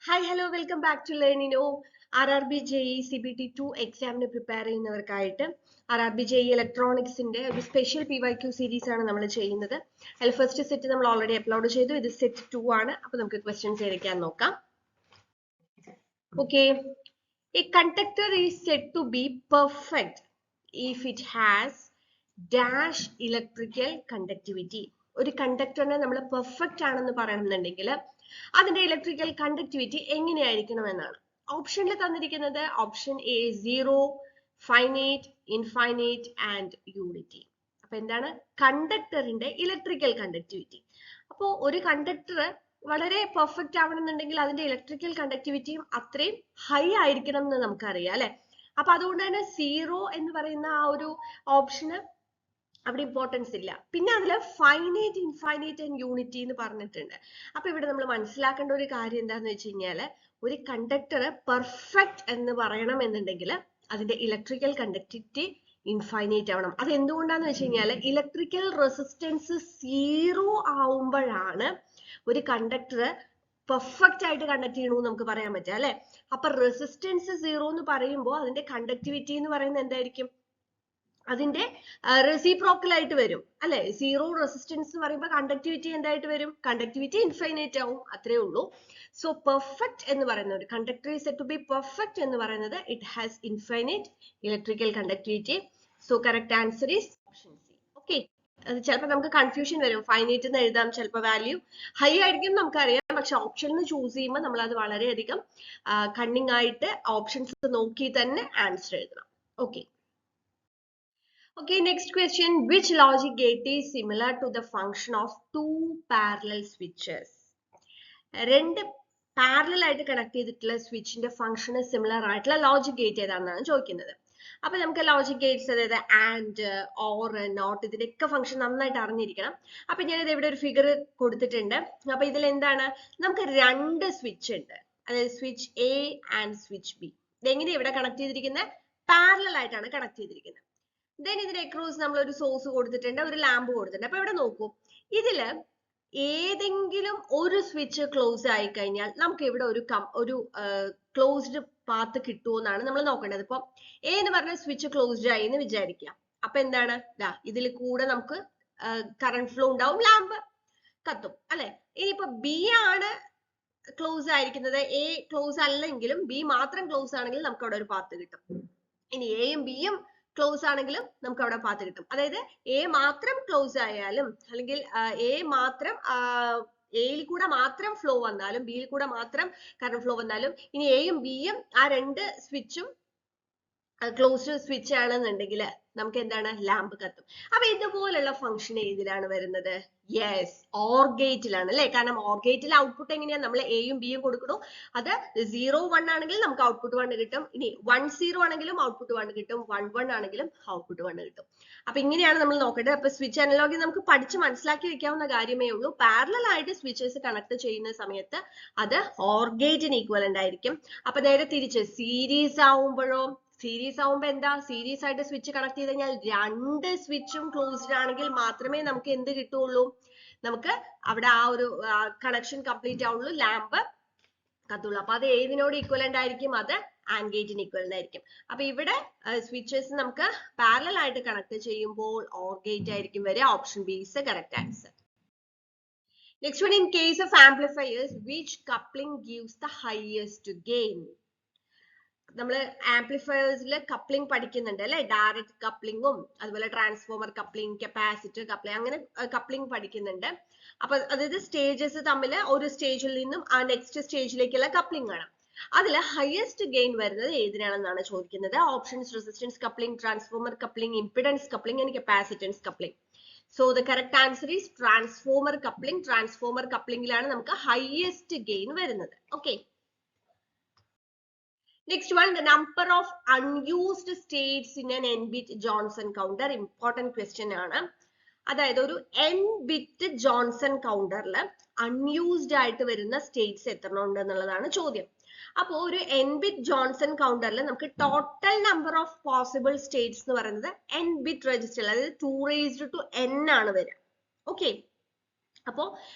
Hi, hello, welcome back to Learnino. RRB JE CBT 2 എക്സാമിന് prepare ചെയ്യുന്നവർക്കായിട്ട് RRB JE ഇലക്ട്രോണിക്സിന്റെ ഒരു special PYQ series ആണ് നമ്മൾ ചെയ്യുന്നത്. അതിൽ ഫസ്റ്റ് സെറ്റ് നമ്മൾ ഓൾറെഡി അപ്ലോഡ് ചെയ്തു. ഇത് സെറ്റ് 2 ആണ്. അപ്പോൾ നമുക്ക് ക്വസ്റ്റ്യൻസ് എടുക്കാൻ നോക്കാം. Okay. A conductor is said to be perfect if it has dash electrical conductivity. ഒരു കണ്ടക്ടറിനെ നമ്മൾ പെർഫെക്റ്റ് ആണെന്ന് പറയണമെന്നുണ്ടെങ്കിൽ അതിന്റെ ഇലക്ട്രിക്കൽ കണ്ടക്ടിവിറ്റി എങ്ങനെയായിരിക്കണം എന്നാണ് ഓപ്ഷനിൽ തന്നിരിക്കുന്നത്. Option A 0, finite, infinite and unity. അപ്പൊ എന്താണ് കണ്ടക്ടറിന്റെ ഇലക്ട്രിക്കൽ കണ്ടക്ടിവിറ്റി? അപ്പോൾ ഒരു കണ്ടക്ടർ വളരെ പെർഫെക്റ്റ് ആവണമെന്നുണ്ടെങ്കിൽ അതിന്റെ ഇലക്ട്രിക്കൽ കണ്ടക്ടിവിറ്റിയും അത്രയും ഹൈ ആയിരിക്കണം എന്ന് നമുക്കറിയാം അല്ലെ. അപ്പൊ അതുകൊണ്ട് തന്നെ 0 എന്ന് പറയുന്ന ആ ഒരു ഓപ്ഷന് അവിടെ ഇമ്പോർട്ടൻസ് ഇല്ല. പിന്നെ അതില് ഫൈനൈറ്റ്, ഇൻഫൈനൈറ്റ് ആൻഡ് യൂണിറ്റി എന്ന് പറഞ്ഞിട്ടുണ്ട്. അപ്പൊ ഇവിടെ നമ്മൾ മനസ്സിലാക്കേണ്ട ഒരു കാര്യം എന്താന്ന് വെച്ച് കഴിഞ്ഞാല് ഒരു കണ്ടക്ടർ പെർഫെക്റ്റ് എന്ന് പറയണം എന്നുണ്ടെങ്കിൽ അതിന്റെ ഇലക്ട്രിക്കൽ കണ്ടക്ടിവിറ്റി ഇൻഫൈനൈറ്റ് ആവണം. അത് എന്തുകൊണ്ടാന്ന് വെച്ച് കഴിഞ്ഞാല് ഇലക്ട്രിക്കൽ റെസിസ്റ്റൻസ് 0 ആവുമ്പോഴാണ് ഒരു കണ്ടക്ടർ പെർഫെക്റ്റ് ആയിട്ട് കണ്ടക്ട് ചെയ്യണമെന്ന് നമുക്ക് പറയാൻ പറ്റുക അല്ലെ. അപ്പൊ റെസിസ്റ്റൻസ് 0 എന്ന് പറയുമ്പോൾ അതിന്റെ കണ്ടക്ടിവിറ്റി എന്ന് പറയുന്നത് എന്തായിരിക്കും? അതിന്റെ റെസിപ്രോക്കൽ ആയിട്ട് വരും അല്ലെ. 0 റെസിസ്റ്റൻസ് എന്ന് പറയുമ്പോൾ കണ്ടക്ടിവിറ്റി എന്തായിട്ട് വരും? കണ്ടക്ടിവിറ്റി ഇൻഫൈനൈറ്റ് ആവും, അത്രേ ഉള്ളൂ. സോ പെർഫെക്റ്റ് എന്ന് പറയുന്നത് ഒരു conductor is said to be perfect എന്ന് പറയുന്നത് it has infinite electrical conductivity. So correct answer is option C. Okay, അത് ചിലപ്പോൾ നമുക്ക് കൺഫ്യൂഷൻ വരും. ഫൈനൈറ്റ് എന്ന് എഴുതാം, ചിലപ്പോൾ വാല്യൂ ഹൈ ആയിരിക്കും നമുക്കറിയാം. പക്ഷെ ഓപ്ഷനിൽ നിന്ന് ചൂസ് ചെയ്യുമ്പോൾ നമ്മൾ അത് വളരെയധികം കണ്ണിങ് ആയിട്ട് ഓപ്ഷൻസ് നോക്കി തന്നെ ആൻസർ എഴുതണം. Okay. Okay, next question. Which logic gate is similar to the function of two parallel switches? രണ്ട് പാരലൽ ആയിട്ട് കണക്ട് ചെയ്തിട്ടുള്ള സ്വിച്ചിന്റെ ഫംഗ്ഷന് സിമിലർ ആയിട്ടുള്ള ലോജിക് ഗേറ്റ് ഏതാണെന്നാണ് ചോദിക്കുന്നത്. അപ്പൊ നമുക്ക് ലോജിക് ഗേറ്റ്സ് അതായത് ആൻഡ്, ഓർ, നോട്ട് ഇതിന്റെയൊക്കെ ഫംഗ്ഷൻ നന്നായിട്ട് അറിഞ്ഞിരിക്കണം. അപ്പൊ ഞാനിത് ഇവിടെ ഒരു ഫിഗർ കൊടുത്തിട്ടുണ്ട്. അപ്പൊ ഇതിൽ എന്താണ്, നമുക്ക് രണ്ട് സ്വിച്ച് ഉണ്ട്, അതായത് switch A and switch B. ഇതെങ്ങനെ ഇവിടെ കണക്ട് ചെയ്തിരിക്കുന്നത്? പാരലൽ ആയിട്ടാണ് കണക്ട് ചെയ്തിരിക്കുന്നത്. ദെൻ ഇതിന് അക്രോസ് നമ്മൾ ഒരു സോഴ്സ് കൊടുത്തിട്ടുണ്ട്, ഒരു ലാമ്പ് കൊടുത്തിട്ടുണ്ട്. അപ്പൊ ഇവിടെ നോക്കൂ, ഇതില് ഏതെങ്കിലും ഒരു സ്വിച്ച് ക്ലോസ് ആയി കഴിഞ്ഞാൽ നമുക്ക് ഇവിടെ ഒരു ക്ലോസ്ഡ് പാത്ത് കിട്ടുമോ എന്നാണ് നമ്മൾ നോക്കേണ്ടത്. ഇപ്പൊ എ എന്ന് പറഞ്ഞ സ്വിച്ച് ക്ലോസ്ഡ് ആയി എന്ന് വിചാരിക്കാം. അപ്പൊ എന്താണ്, ഇതിൽ കൂടെ നമുക്ക് കറണ്ട് ഫ്ലോ ഉണ്ടാവും, ലാമ്പ് കത്തും അല്ലെ. ഇനിയിപ്പോ ബി ആണ് ക്ലോസ് ആയിരിക്കുന്നത്, എ ക്ലോസ് അല്ലെങ്കിലും ബി മാത്രം ക്ലോസ് ആണെങ്കിൽ നമുക്ക് അവിടെ ഒരു പാത്ത് കിട്ടും. ഇനി എയും ബിയും ക്ലോസ് ആണെങ്കിലും നമുക്ക് അവിടെ പാത്ത് കിട്ടും. അതായത് എ മാത്രം ക്ലോസ് ആയാലും അല്ലെങ്കിൽ എ മാത്രം എയിൽ കൂടെ മാത്രം ഫ്ലോ വന്നാലും ബിയിൽ കൂടെ മാത്രം കറണ്ട് ഫ്ലോ വന്നാലും ഇനി എയും ബിയും ആ രണ്ട് സ്വിച്ചും ക്ലോസ്ഡ് സ്വിച്ച് ആണെന്നുണ്ടെങ്കിൽ നമുക്ക് എന്താണ്, ലാമ്പ് കത്തും. അപ്പൊ ഇതുപോലുള്ള ഫംഗ്ഷൻ ഏതിലാണ് വരുന്നത്? യെസ്, ഓർ ഗേറ്റിലാണ് അല്ലെ. കാരണം ഓർ ഗേറ്റിൽ ഔട്ട്പുട്ട് എങ്ങനെയാ, നമ്മൾ എയും ബിയും കൊടുക്കണു. അത് 0, 1 ആണെങ്കിൽ നമുക്ക് ഔട്ട്പുട്ട് 1 കിട്ടും. ഇനി 1, 0 ആണെങ്കിലും ഔട്ട്പുട്ട് 1 കിട്ടും. 1, 1 ആണെങ്കിലും ഔട്ട്പുട്ട് 1 കിട്ടും. അപ്പൊ ഇങ്ങനെയാണ് നമ്മൾ നോക്കേണ്ടത്. അപ്പൊ സ്വിച്ച് അനലോഗി നമുക്ക് പഠിച്ച് മനസ്സിലാക്കി വെക്കാവുന്ന കാര്യമേ ഉള്ളൂ. പാരലൽ ആയിട്ട് സ്വിച്ചസ് കണക്ട് ചെയ്യുന്ന സമയത്ത് അത് ഓർ ഗേറ്റിന് ഈക്വലന്റ് ആയിരിക്കും. അപ്പൊ നേരെ തിരിച്ച് സീരീസ് ആവുമ്പോഴോ, സീരീസ് ആവുമ്പോ എന്താ, സീരീസ് ആയിട്ട് സ്വിച്ച് കണക്ട് ചെയ്ത് കഴിഞ്ഞാൽ രണ്ട് സ്വിച്ചും ക്ലോസ്ഡ് ആണെങ്കിൽ മാത്രമേ നമുക്ക് എന്ത് കിട്ടുള്ളൂ, നമുക്ക് അവിടെ ആ ഒരു കണക്ഷൻ കംപ്ലീറ്റ് ആവുള്ളൂ, ലാമ്പ് കത്തുള്ളൂ. അപ്പൊ അത് ഏതിനോട് ഈക്വലന്റ് ആയിരിക്കും? അത് ആൻഡ് ഗേറ്റിന് ഈക്വലന്റ് ആയിരിക്കും. അപ്പൊ ഇവിടെ സ്വിച്ചസ് നമുക്ക് പാരലൽ ആയിട്ട് കണക്ട് ചെയ്യുമ്പോൾ ഓർ ഗേറ്റ് ആയിരിക്കും വരിക. Option B is correct answer. Next one, in case of amplifiers which coupling gives the highest gain? നമ്മൾ ആംപ്ലിഫയേഴ്സിൽ കപ്ലിംഗ് പഠിക്കുന്നുണ്ട് അല്ലെ. ഡയറക്റ്റ് കപ്ലിംഗും അതുപോലെ ട്രാൻസ്ഫോമർ കപ്ലിംഗ്, കപ്പാസിറ്റർ കപ്ലിംഗ്, അങ്ങനെ കപ്ലിംഗ് പഠിക്കുന്നുണ്ട്. അപ്പൊ അതായത് സ്റ്റേജസ് തമ്മിൽ ഒരു സ്റ്റേജിൽ നിന്നും ആ നെക്സ്റ്റ് സ്റ്റേജിലേക്കുള്ള കപ്ലിംഗ് ആണ്. അതിൽ ഹയസ്റ്റ് ഗെയിൻ വരുന്നത് ഏതിനാണെന്നാണ് ചോദിക്കുന്നത്. Options resistance coupling, transformer coupling, impedance coupling and capacitance coupling. So the correct answer is transformer coupling. ട്രാൻസ്ഫോമർ കപ്ലിംഗിലാണ് നമുക്ക് ഹയസ്റ്റ് ഗെയിൻ വരുന്നത്. Okay. Next one, the number of unused states in an n-bit Johnson counter. Important question ആണ്. അതായത് ഒരു n-bit Johnson counterൽ unused ആയിട്ട് വരുന്ന States എത്ര ഉണ്ട് എന്നുള്ളതാണ് ചോദ്യം. അപ്പോൾ ഒരു n-bit Johnson counterൽ നമുക്ക് total number of possible States എന്ന് പറയുന്നത് n-bit രജിസ്റ്റർ, അതായത് 2 raised to n ആണ് വരിക. ഓക്കെ. അപ്പോ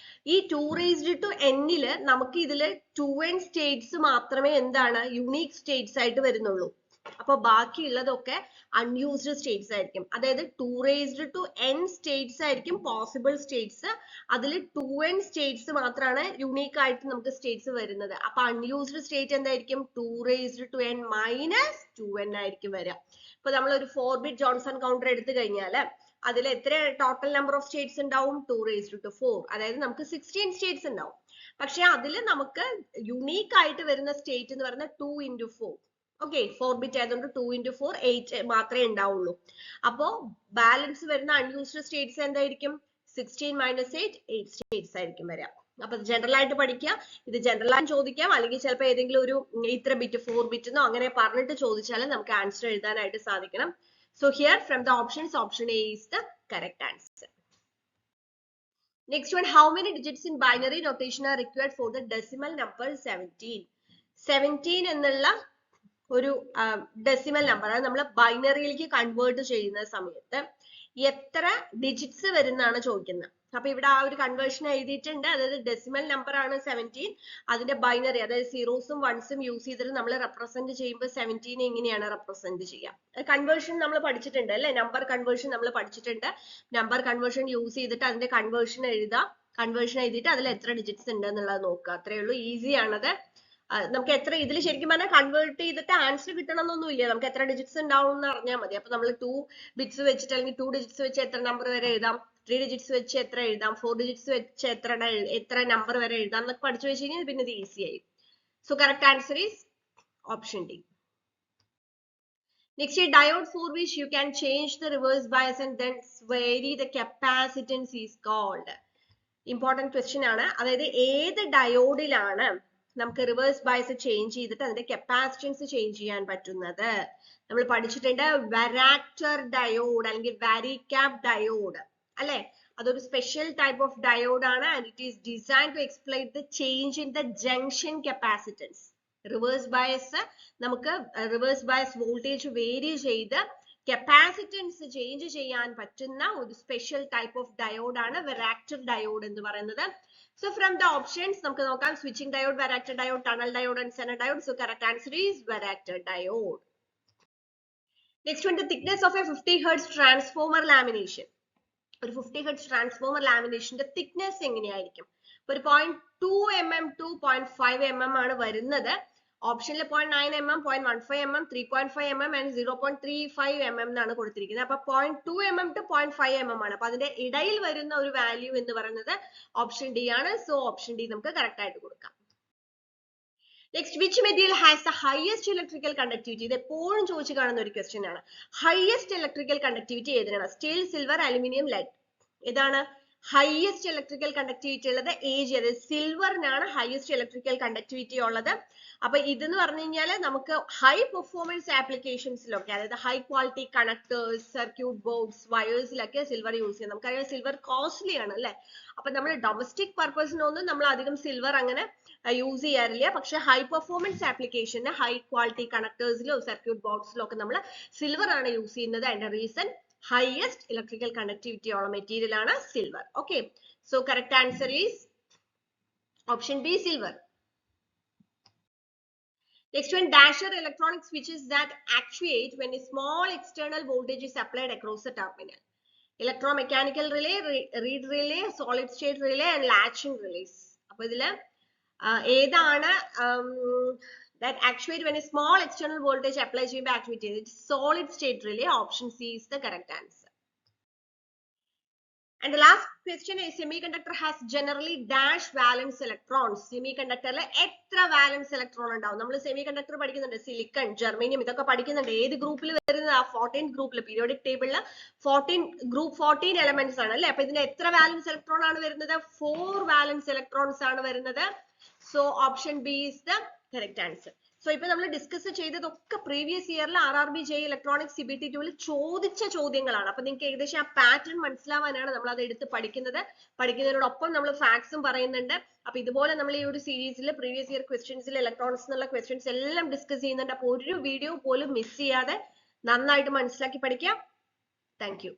ഈ 2n നമുക്ക് ഇതില് 2n സ്റ്റേറ്റ്സ് മാത്രമേ എന്താണ് യുണീക് സ്റ്റേറ്റ്സ് ആയിട്ട് വരുന്നുള്ളൂ. അപ്പൊ ബാക്കിയുള്ളതൊക്കെ അൺയൂസ്ഡ് സ്റ്റേറ്റ്സ് ആയിരിക്കും. അതായത് 2n സ്റ്റേറ്റ്സ് ആയിരിക്കും പോസിബിൾ സ്റ്റേറ്റ്സ്. അതിൽ 2n സ്റ്റേറ്റ്സ് മാത്രമാണ് യുണീക്ക് ആയിട്ട് നമുക്ക് സ്റ്റേറ്റ്സ് വരുന്നത്. അപ്പൊ അൺയൂസ്ഡ് സ്റ്റേറ്റ് എന്തായിരിക്കും 2n മൈനസ് 2n ആയിരിക്കും വരിക. ഇപ്പൊ നമ്മൾ ഒരു 4-bit ജോൺസൺ കൗണ്ടർ എടുത്തു കഴിഞ്ഞാല് അതിൽ എത്ര ടോട്ടൽ നമ്പർ ഓഫ് സ്റ്റേറ്റ്സ് ഉണ്ടാവും 2⁴. അതായത് നമുക്ക് 16 സ്റ്റേറ്റ്സ് ഉണ്ടാവും. പക്ഷെ അതിൽ നമുക്ക് യുണീക്ക് ആയിട്ട് വരുന്ന സ്റ്റേറ്റ് എന്ന് പറയുന്നത് 2 into 4. ഓക്കെ, 4-bit ആയതുകൊണ്ട് 2 into 4 8 മാത്രമേ ഉണ്ടാവുള്ളൂ. അപ്പോ ബാലൻസ് വരുന്ന അൺയൂസ്ഡ് സ്റ്റേറ്റ്സ് എന്തായിരിക്കും 16 minus 8 സ്റ്റേറ്റ്സ് ആയിരിക്കും വരിക. അപ്പൊ ജനറൽ ആയിട്ട് പഠിക്കുക. ഇത് ജനറൽ ആയിട്ട് ചോദിക്കാം, അല്ലെങ്കിൽ ചിലപ്പോൾ ഏതെങ്കിലും ഒരു ഇത്ര ബിറ്റ് 4-bit എന്നോ അങ്ങനെ പറഞ്ഞിട്ട് ചോദിച്ചാൽ നമുക്ക് ആൻസർ എഴുതാനായിട്ട് സാധിക്കണം. So here from the options, option A is the correct answer. Next one, how many digits in binary notation are required for the decimal number 17? 17 എന്നുള്ള ഒരു ഡെസിമൽ നമ്പർ ആണ് നമ്മൾ ബൈനറിയിലേക്ക് കൺവേർട്ട് ചെയ്യുന്ന സമയത്ത് എത്ര ഡിജിറ്റ്സ് വരുന്നതാണ് ചോദിക്കുന്നത്. അപ്പൊ ഇവിടെ ആ ഒരു കൺവേർഷൻ എഴുതിയിട്ടുണ്ട്. അതായത് ഡെസിമൽ നമ്പർ ആണ് 17. അതിന്റെ ബൈനറി അതായത് സീറോസും വൺസും യൂസ് ചെയ്തിട്ട് നമ്മൾ റെപ്രസെന്റ് ചെയ്യുമ്പോൾ 17 എങ്ങനെയാണ് റെപ്രസെന്റ് ചെയ്യുക. കൺവേർഷൻ നമ്മൾ പഠിച്ചിട്ടുണ്ട് അല്ലെ, നമ്പർ കൺവേർഷൻ നമ്മൾ പഠിച്ചിട്ടുണ്ട്. നമ്പർ കൺവേർഷൻ യൂസ് ചെയ്തിട്ട് അതിന്റെ കൺവേർഷൻ എഴുതാം. കൺവേർഷൻ എഴുതിയിട്ട് അതിൽ എത്ര ഡിജിറ്റ്സ് ഉണ്ട് എന്നുള്ളത് നോക്കുക. അത്രേ ഉള്ളൂ, ഈസി ആണത്. നമുക്ക് എത്ര ഇതിൽ ശരിക്കും പറഞ്ഞാൽ കൺവേർട്ട് ചെയ്തിട്ട് ആൻസർ കിട്ടണമെന്നൊന്നും ഇല്ല. നമുക്ക് എത്ര ഡിജിറ്റ്സ് ഉണ്ടാവും എന്ന് അറിഞ്ഞാൽ മതി. അപ്പൊ നമ്മൾ 2 bits വെച്ചിട്ട് അല്ലെങ്കിൽ 2 digits വെച്ച് എത്ര നമ്പർ വരെ എഴുതാം, 3 digits വെച്ച് എത്ര എഴുതാം, 4 digits വെച്ച് എത്ര നമ്പർ വരെ എഴുതാം എന്നൊക്കെ പഠിച്ചു വെച്ച് കഴിഞ്ഞാൽ പിന്നെ ഇത് ഈസി ആയി. So correct answer is option D. Next, a diode for which you can change the reverse bias and then vary the capacitance is called. Important question ആണ്. അതായത് ഏത് ഡയോഡിലാണ് നമുക്ക് റിവേഴ്സ് ബയസ് ചേഞ്ച് ചെയ്തിട്ട് അതിന്റെ കപ്പാസിറ്റൻസ് ചേഞ്ച് ചെയ്യാൻ പറ്റുന്നത്? നമ്മൾ പഠിച്ചിട്ടുണ്ട് വരാക്ടർ ഡയോഡ് അല്ലെങ്കിൽ വാരിക്യാപ് ഡയോഡ് അല്ലെ. അതൊരു സ്പെഷ്യൽ ടൈപ്പ് ഓഫ് ഡയോഡ് ആണ്. And it is design to explain the change in the junction capacitance. Reverse bias നമുക്ക് റിവേഴ്സ് ബയസ് വോൾട്ടേജ് വേരി ചെയ്ത് കപ്പാസിറ്റൻസ് ചേഞ്ച് ചെയ്യാൻ പറ്റുന്ന ഒരു സ്പെഷ്യൽ ടൈപ്പ് ഓഫ് ഡയോഡ് ആണ് വരാക്ടർ ഡയോഡ് എന്ന് പറയുന്നത്. So from the options നമുക്ക് നോക്കാം switching diode, varactor diode, tunnel diode and Zener diode. So correct answer is varactor diode. Next one, the thickness of a 50 Hz transformer lamination. ഒരു 50 Hz transformer lamination thickness എങ്ങനെയായിരിക്കും? ഒരു 0.2 mm to 0.5 mm ആണ് വരുന്നത്. ഓപ്ഷനിൽ 0.9 mm, 0.15 mm, 3.5 mm and 0.35 mm എന്നാണ് കൊടുത്തിരിക്കുന്നത്. അപ്പൊ 0.2 mm to 0.5 mm ആണ്. അപ്പൊ അതിന്റെ ഇടയിൽ വരുന്ന ഒരു വാല്യൂ എന്ന് പറയുന്നത് ഓപ്ഷൻ ഡി ആണ്. സോ ഓപ്ഷൻ ഡി നമുക്ക് കറക്റ്റ് ആയിട്ട് കൊടുക്കാം. Next, which material has the highest electrical conductivity? ഇത് എപ്പോഴും ചോദിച്ചു കാണുന്ന ഒരു ക്വസ്റ്റ്യൻ ആണ്. ഹയസ്റ്റ് ഇലക്ട്രിക്കൽ കണ്ടക്ടിവിറ്റി ഏതിനാണ്? Steel, silver, aluminium, lead. ഏതാണ് ഹയസ്റ്റ് ഇലക്ട്രിക്കൽ കണ്ടക്ടിവിറ്റി ഉള്ളത്? AG, അതായത് സിൽവറിനാണ് ഹയസ്റ്റ് ഇലക്ട്രിക്കൽ കണ്ടക്ടിവിറ്റി ഉള്ളത്. അപ്പൊ ഇതെന്ന് പറഞ്ഞു കഴിഞ്ഞാൽ നമുക്ക് ഹൈ പെർഫോമൻസ് ആപ്ലിക്കേഷൻസിലൊക്കെ, അതായത് high quality connectors, circuit boards, വയേഴ്സിലൊക്കെ സിൽവർ യൂസ് ചെയ്യാം. നമുക്കറിയാം സിൽവർ കോസ്റ്റ്ലി ആണ് അല്ലെ. അപ്പൊ നമ്മൾ ഡൊമസ്റ്റിക് പർപ്പസിനൊന്നും നമ്മൾ അധികം സിൽവർ അങ്ങനെ യൂസ് ചെയ്യാറില്ല. പക്ഷെ ഹൈ പെർഫോമൻസ് ആപ്ലിക്കേഷന് ഹൈ ക്വാളിറ്റി കണക്ടേഴ്സിലോ സർക്യൂട്ട് ബോർഡ്സിലോ ഒക്കെ നമ്മൾ സിൽവർ ആണ് യൂസ് ചെയ്യുന്നത്. അതിന്റെ റീസൺ highest electrical conductivity ഉള്ള മെറ്റീരിയൽ ആണ് silver. Okay, so correct answer is option B, silver. Next one, dasher electronic switches that actuate when a small external voltage is applied across the terminal. Electromechanical relay, read relay, solid state relay and latching relays. അപ്പൊ ഇതില് ഏതാണ് that actuate when a small external voltage apply ചെയ്യുമ്പോൾ actuate ചെയ്ത്? Solid state relay. Option C is the correct answer. And the last question is, semiconductor has generally dash valence electrons. Semiconductorle എത്ര valence electron ഉണ്ടാവും? നമ്മൾ semiconductor പഠിക്കുന്നുണ്ട്, silicon, germanium, ഇതൊക്കെ പഠിക്കുന്നുണ്ട്. ഏത് ഗ്രൂപ്പിൽ വരുന്നത്? 14th ഗ്രൂപ്പിൽ, പീരിയോഡിക് ടേബിളിൽ 14 എലമെന്റ്സ് ആണ് അല്ലെ. അപ്പൊ ഇതിന് എത്ര valence electron ആണ് വരുന്നത്? 4 valence electrons ആണ് വരുന്നത്. So option B is the correct answer. So ഇപ്പൊ നമ്മൾ ഡിസ്കസ് ചെയ്തതൊക്കെ പ്രീവിയസ് ഇയറിൽ RRB JEE ഇലക്ട്രോണിക്സ് CBT 2 ചോദിച്ച ചോദ്യങ്ങളാണ്. അപ്പൊ നിങ്ങൾക്ക് ഏകദേശം ആ പാറ്റേൺ മനസ്സിലാവാനാണ് നമ്മൾ അത് എടുത്ത് പഠിക്കുന്നതിനോടൊപ്പം നമ്മൾ ഫാക്ട്സും പറയുന്നുണ്ട്. അപ്പൊ ഇതുപോലെ നമ്മൾ ഈ ഒരു സീരീസിൽ പ്രീവിയസ് ഇയർ ക്വസ്റ്റ്യൻസിൽ ഇലക്ട്രോണിക്സ് എന്നുള്ള ക്വസ്റ്റ്യൻസ് എല്ലാം ഡിസ്കസ് ചെയ്യുന്നുണ്ട്. അപ്പൊ ഒരു വീഡിയോ പോലും മിസ് ചെയ്യാതെ നന്നായിട്ട് മനസ്സിലാക്കി പഠിക്കാം. Thank you.